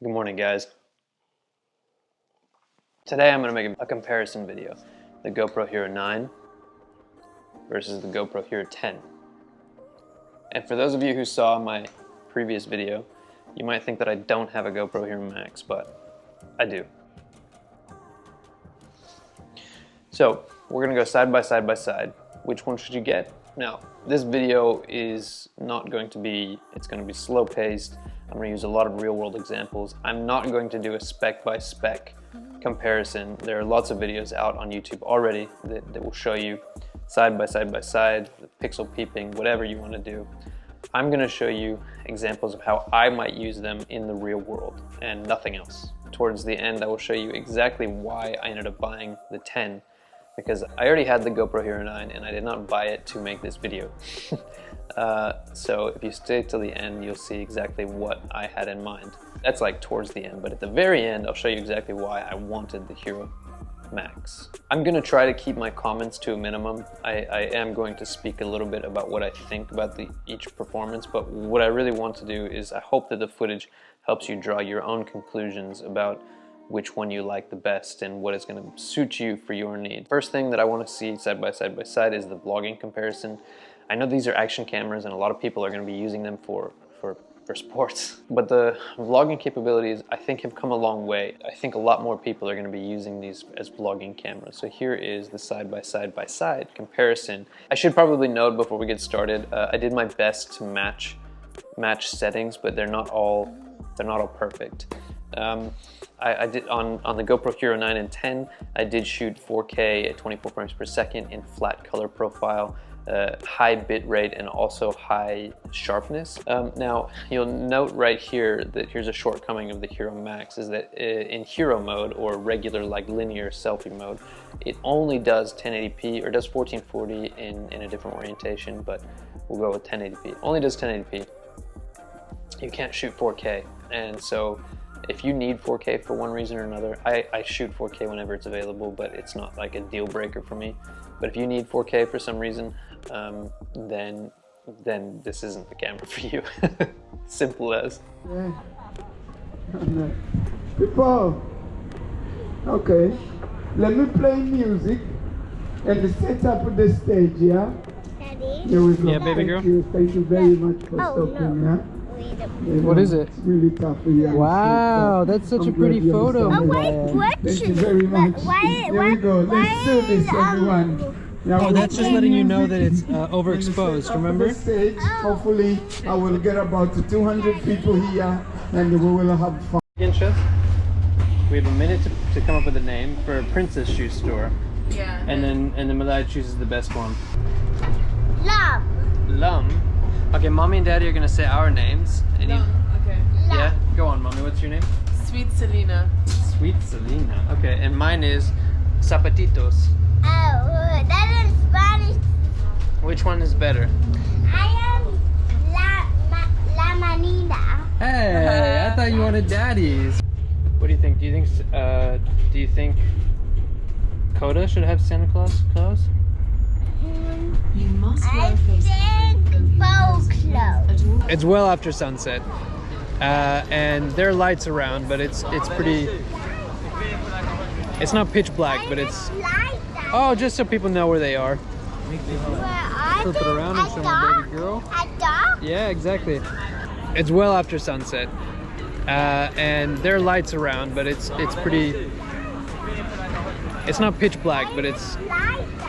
Good morning, guys. Today I'm going to make a comparison video. The GoPro Hero 9 versus the GoPro Hero 10. And for those of you who saw my previous video, you might think that I don't have a GoPro Hero Max, but I do. So we're going to go side by side by side. Which one should you get? Now, this video is not going to be, it's going to be slow paced. I'm going to use a lot of real world examples. I'm not going to do a spec by spec comparison. There are lots of videos out on YouTube already that will show you side by side by side, the pixel peeping, whatever you want to do. I'm going to show you examples of how I might use them in the real world and nothing else. Towards the end, I will show you exactly why I ended up buying the 10, because I already had the GoPro Hero 9 and I did not buy it to make this video. So if you stay till the end, you'll see exactly what I had in mind. That's like towards the end, but at the very end, I'll show you exactly why I wanted the Hero Max. I'm gonna try to keep my comments to a minimum. I am going to speak a little bit about what I think about each performance, but what I really want to do is I hope that the footage helps you draw your own conclusions about which one you like the best and what is going to suit you for your need. First thing that I want to see side by side by side is the vlogging comparison. I know these are action cameras and a lot of people are going to be using them for sports, but the vlogging capabilities I think have come a long way. I think a lot more people are going to be using these as vlogging cameras. So here is the side by side by side comparison. I should probably note before we get started, I did my best to match settings, but they're not all perfect. I did on the GoPro Hero 9 and 10, I did shoot 4K at 24 frames per second in flat color profile, high bit rate, and also high sharpness. Now, you'll note right here that here's a shortcoming of the Hero Max, is that in Hero mode, or regular like linear selfie mode, it only does 1080p, or does 1440 in a different orientation, but we'll go with 1080p. It only does 1080p. You can't shoot 4K, and so if you need 4K for one reason or another, I shoot 4K whenever it's available, but it's not like a deal breaker for me. But if you need 4K for some reason, then this isn't the camera for you. Simple as. Yeah. People, okay, let me play music and the setup of the stage, yeah? Daddy? Here we go. Yeah, baby girl. Thank you very much for stopping, no. yeah? What is it? It's really tough for you. Wow, that's such a pretty photo. Oh, what? Thank you very much. Why? There we go. Let's do this, everyone. Now, Oh, that's just letting you know that it's overexposed, remember? Stage, hopefully, I will get about 200 people here and we will have fun. We have a minute to come up with a name for a princess shoe store. Yeah. And then Malaya chooses the best one. Love. Okay, Mommy and Daddy are gonna say our names. And Okay. yeah, go on, Mommy. What's your name? Sweet Selena. Sweet Selena. Okay, and mine is Zapatitos. Oh, that is Spanish. Which one is better? I am La Manida. Hey, I thought you wanted Daddy's. What do you think? Do you think Coda should have Santa Claus clothes? You must I think folklore. It's well after sunset, and there are lights around, but it's pretty. It's not pitch black, but it's. Oh, just so people know where they are. Flip it around and show my baby girl. A dog? Yeah, exactly. It's well after sunset, and there are lights around, but it's pretty. It's not pitch black, but it's.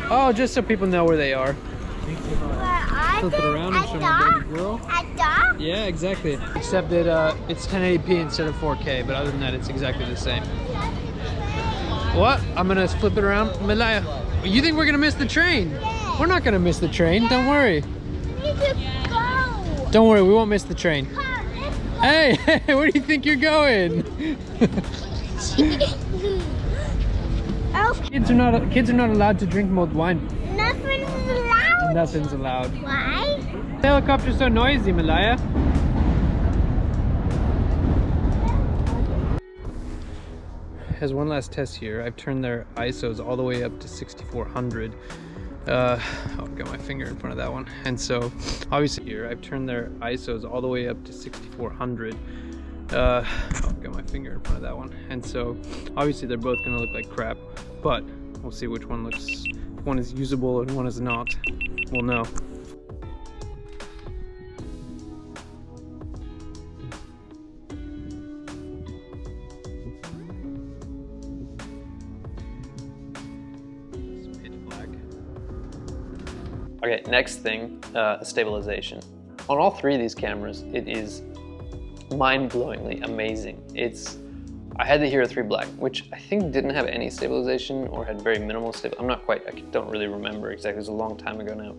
Oh, just so people know where they are. Flip it around and show my baby girl. A dog? Yeah, exactly. Except that it's 1080p instead of 4K, but other than that, it's exactly the same. What? I'm gonna flip it around. Malaya, you think we're gonna miss the train? Yeah. We're not gonna miss the train. Don't worry. We need to go. Don't worry, we won't miss the train. Come, let's go. Hey, where do you think you're going? Oh, Kids are not allowed to drink mulled wine. nothing's allowed. Nothing's allowed. Why? The helicopter's so noisy, Malaya. As one last test here, I've turned their ISOs all the way up to 6400. I've got my finger in front of that one. And so obviously here I've turned their ISOs all the way up to 6400. I've got my finger in front of that one. And so obviously they're both gonna look like crap, but we'll see which one looks, if one is usable and one is not. We'll know. It's pitch black. Okay, next thing, stabilization. On all three of these cameras, it is mind-blowingly amazing. I had the Hero 3 Black, which I think didn't have any stabilization or had very minimal stabilization. I don't really remember exactly, it was a long time ago now.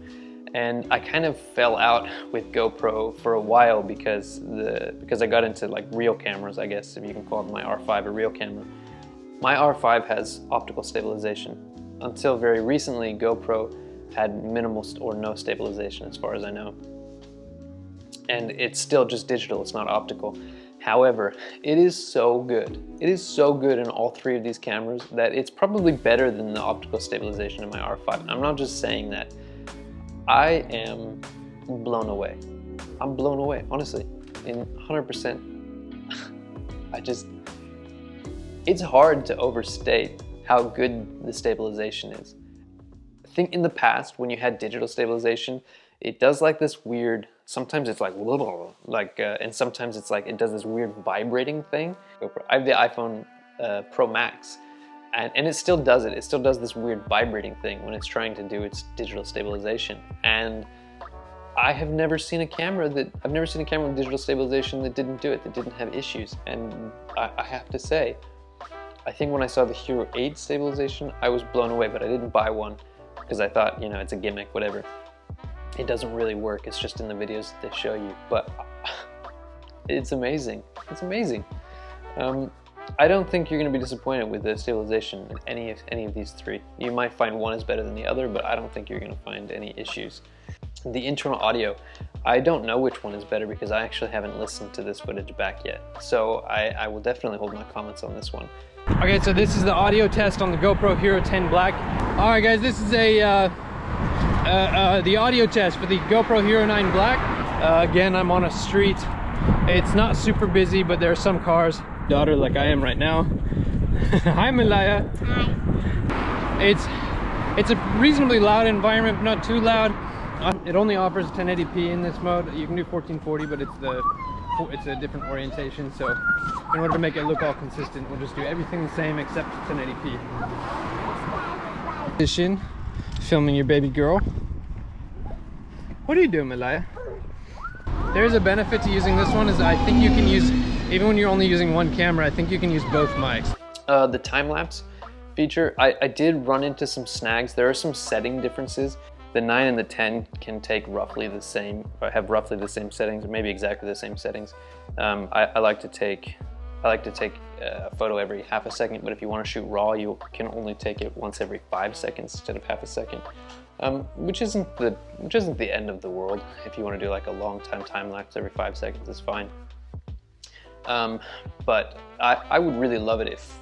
And I kind of fell out with GoPro for a while because I got into like real cameras, I guess, if you can call my R5 a real camera. My R5 has optical stabilization. Until very recently, GoPro had minimal or no stabilization as far as I know. And it's still just digital, it's not optical. However, it is so good. It is so good in all three of these cameras that it's probably better than the optical stabilization in my R5. I'm not just saying that. I am blown away. I'm blown away, honestly, in 100%. It's hard to overstate how good the stabilization is. I think in the past, when you had digital stabilization, it does like this weird, sometimes it's like, and sometimes it's like, it does this weird vibrating thing. I have the iPhone Pro Max, and it still does it. It still does this weird vibrating thing when it's trying to do its digital stabilization. And I've never seen a camera with digital stabilization that didn't do it, that didn't have issues. And I have to say, I think when I saw the Hero 8 stabilization, I was blown away, but I didn't buy one because I thought, you know, it's a gimmick, whatever. It doesn't really work, it's just in the videos that they show you, but it's amazing. It's amazing. I don't think you're going to be disappointed with the stabilization in any of these three. You might find one is better than the other, but I don't think you're going to find any issues. The internal audio, I don't know which one is better because I actually haven't listened to this footage back yet. So I will definitely hold my comments on this one. Okay, so this is the audio test on the GoPro Hero 10 Black. All right, guys, this is the audio test for the GoPro Hero 9 Black. Again, I'm on a street. It's not super busy, but there are some cars. Daughter, like I am right now. Hi, Malaya. Hi. It's a reasonably loud environment, but not too loud. It only offers 1080p in this mode. You can do 1440, but it's a different orientation. So in order to make it look all consistent, we'll just do everything the same except 1080p. Position, filming your baby girl. What are you doing, Malaya? There's a benefit to using this one is I think you can use, even when you're only using one camera, I think you can use both mics. The time-lapse feature, I did run into some snags. There are some setting differences. The 9 and the 10 can take roughly the same, or have roughly the same settings, or maybe exactly the same settings. I like to take a photo every half a second, but if you want to shoot RAW, you can only take it once every 5 seconds instead of half a second. Which isn't the end of the world. If you want to do like a long time lapse every 5 seconds, it's fine. But I would really love it if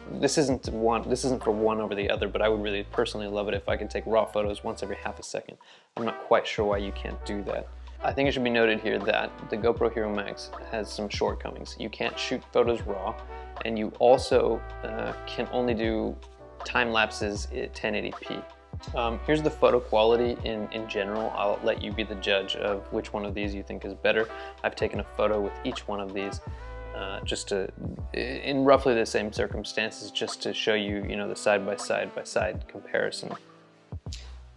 this isn't for one over the other, but I would really personally love it if I could take RAW photos once every half a second. I'm not quite sure why you can't do that. I think it should be noted here that the GoPro Hero Max has some shortcomings. You can't shoot photos RAW, and you also can only do time lapses at 1080p. Here's the photo quality in general. I'll let you be the judge of which one of these you think is better. I've taken a photo with each one of these in roughly the same circumstances, just to show you, the side-by-side comparison.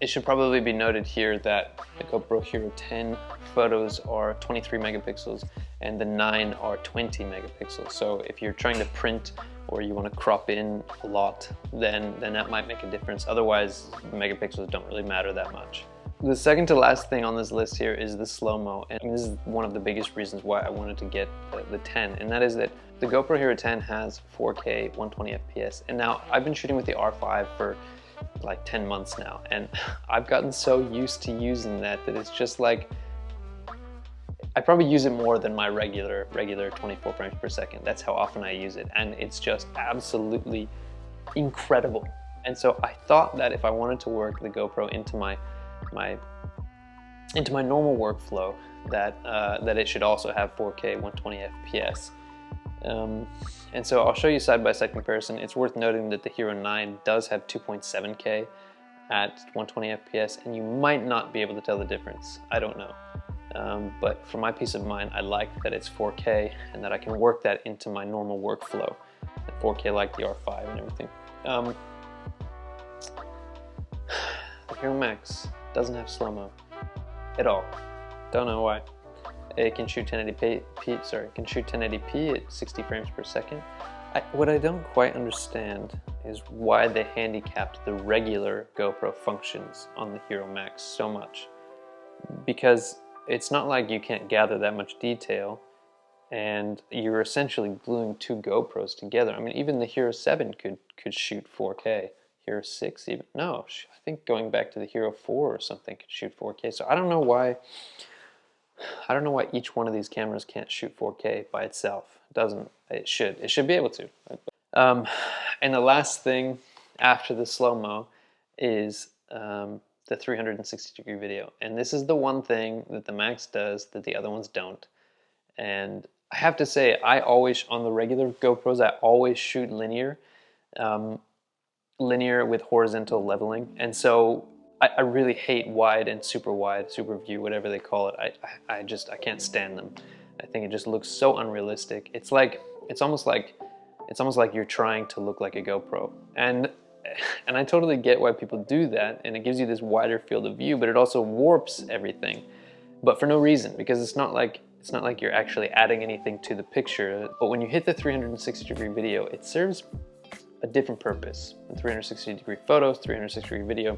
It should probably be noted here that the GoPro Hero 10 photos are 23 megapixels and the 9 are 20 megapixels. So if you're trying to print or you want to crop in a lot, then that might make a difference. Otherwise, megapixels don't really matter that much. The second to last thing on this list here is the slow-mo, and this is one of the biggest reasons why I wanted to get the 10, and that is that the GoPro Hero 10 has 4K 120 FPS, and now I've been shooting with the R5 for like 10 months now, and I've gotten so used to using that it's just like, I probably use it more than my regular 24 frames per second. That's how often I use it, and it's just absolutely incredible. And so I thought that if I wanted to work the GoPro into my normal workflow, that it should also have 4K 120 FPS. And so I'll show you side-by-side comparison. It's worth noting that the Hero 9 does have 2.7K at 120 FPS, and you might not be able to tell the difference. I don't know. But for my peace of mind, I like that it's 4K and that I can work that into my normal workflow. 4K like the R5 and everything. The Hero Max doesn't have slow-mo at all. Don't know why. It can shoot 1080p. Sorry, it can shoot 1080p at 60 frames per second. What I don't quite understand is why they handicapped the regular GoPro functions on the Hero Max so much. Because it's not like you can't gather that much detail, and you're essentially gluing two GoPros together. I mean, even the Hero 7 could shoot 4K. Hero 6 even, no, I think going back to the Hero 4 or something could shoot 4K. So I don't know why each one of these cameras can't shoot 4K by itself. It doesn't. It should be able to. And the last thing after the slow-mo is the 360-degree video. And this is the one thing that the Max does that the other ones don't. And I have to say, I always, on the regular GoPros, I always shoot linear. Linear with horizontal leveling, and so I really hate wide, super view, whatever they call it. I can't stand them. I think it just looks so unrealistic. It's almost like you're trying to look like a GoPro, and I totally get why people do that, and it gives you this wider field of view, but it also warps everything, but for no reason, because it's not like you're actually adding anything to the picture. But when you hit the 360-degree video, it serves a different purpose. In 360-degree photos, 360-degree video,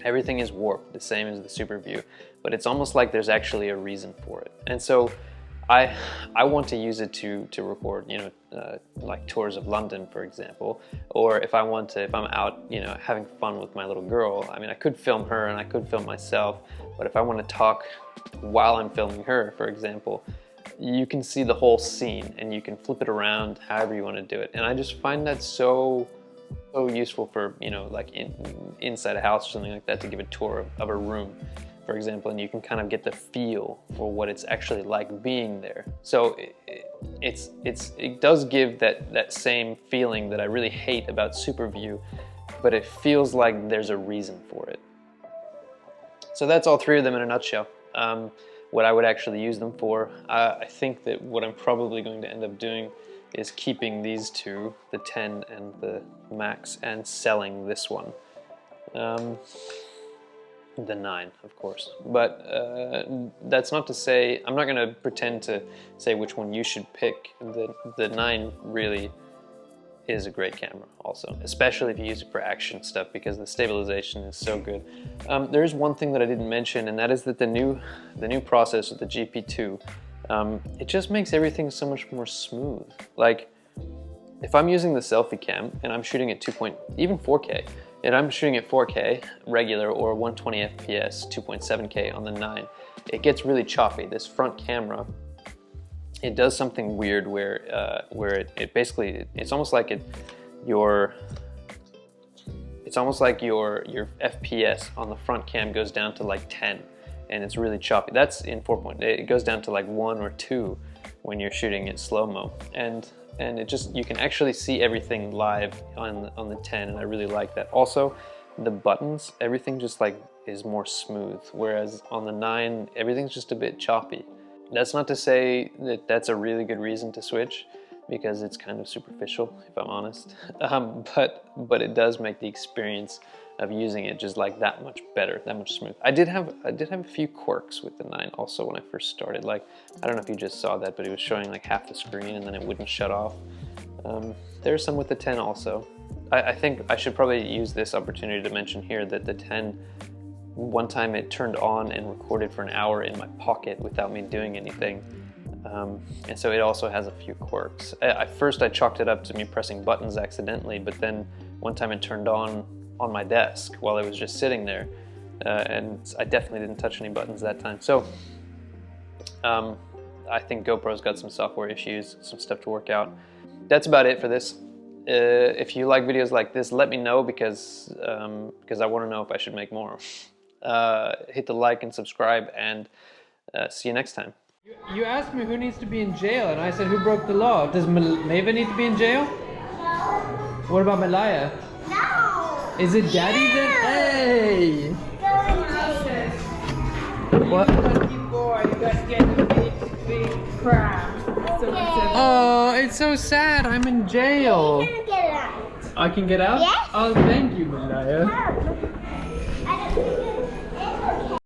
everything is warped, the same as the super view, but it's almost like there's actually a reason for it. And so I want to use it to record, like tours of London, for example, or if I'm out, having fun with my little girl. I mean, I could film her and I could film myself, but if I want to talk while I'm filming her, for example, you can see the whole scene and you can flip it around however you want to do it. And I just find that so useful for, like inside a house or something like that, to give a tour of a room, for example, and you can kind of get the feel for what it's actually like being there. So it does give that same feeling that I really hate about super view, but it feels like there's a reason for it. So that's all three of them in a nutshell. What I would actually use them for. I think that what I'm probably going to end up doing is keeping these two, the 10 and the Max, and selling this one. The 9, of course. But that's not to say, I'm not going to pretend to say which one you should pick. The 9 really is a great camera also, especially if you use it for action stuff, because the stabilization is so good. There is one thing that I didn't mention, and that is that the new processor, the GP2, it just makes everything so much more smooth. Like, if I'm using the selfie cam and I'm shooting at even 4K, and I'm shooting at 4K regular or 120 FPS, 2.7K on the 9, it gets really choppy. This front camera, it does something weird where it basically, it's almost like your FPS on the front cam goes down to like 10, and it's really choppy. That's in 4.0. It goes down to like 1 or 2 when you're shooting it slow-mo, and it just, you can actually see everything live on the 10, and I really like that. Also, the buttons, everything just like is more smooth, whereas on the 9, everything's just a bit choppy. That's not to say that that's a really good reason to switch, because it's kind of superficial, if I'm honest. But it does make the experience of using it just like that much better, that much smooth. I did have a few quirks with the 9 also when I first started. Like, I don't know if you just saw that, but it was showing like half the screen and then it wouldn't shut off. There's some with the 10 also. I think I should probably use this opportunity to mention here that the 10, one time it turned on and recorded for an hour in my pocket without me doing anything. And so it also has a few quirks. At first I chalked it up to me pressing buttons accidentally, but then one time it turned on my desk while I was just sitting there, and I definitely didn't touch any buttons that time. So I think GoPro's got some software issues, some stuff to work out. That's about it for this. If you like videos like this, let me know, because I want to know if I should make more. Hit the like and subscribe, and see you next time. You asked me who needs to be in jail, and I said who broke the law. Does Maeva need to be in jail? No. What about Malaya? No. Is it Daddy then? Hey! What? Lucky boy, you gotta get the big crab. Oh, it's so sad. I'm in jail. Can get it out. I can get out? Yes. Oh, thank you, Malaya. I don't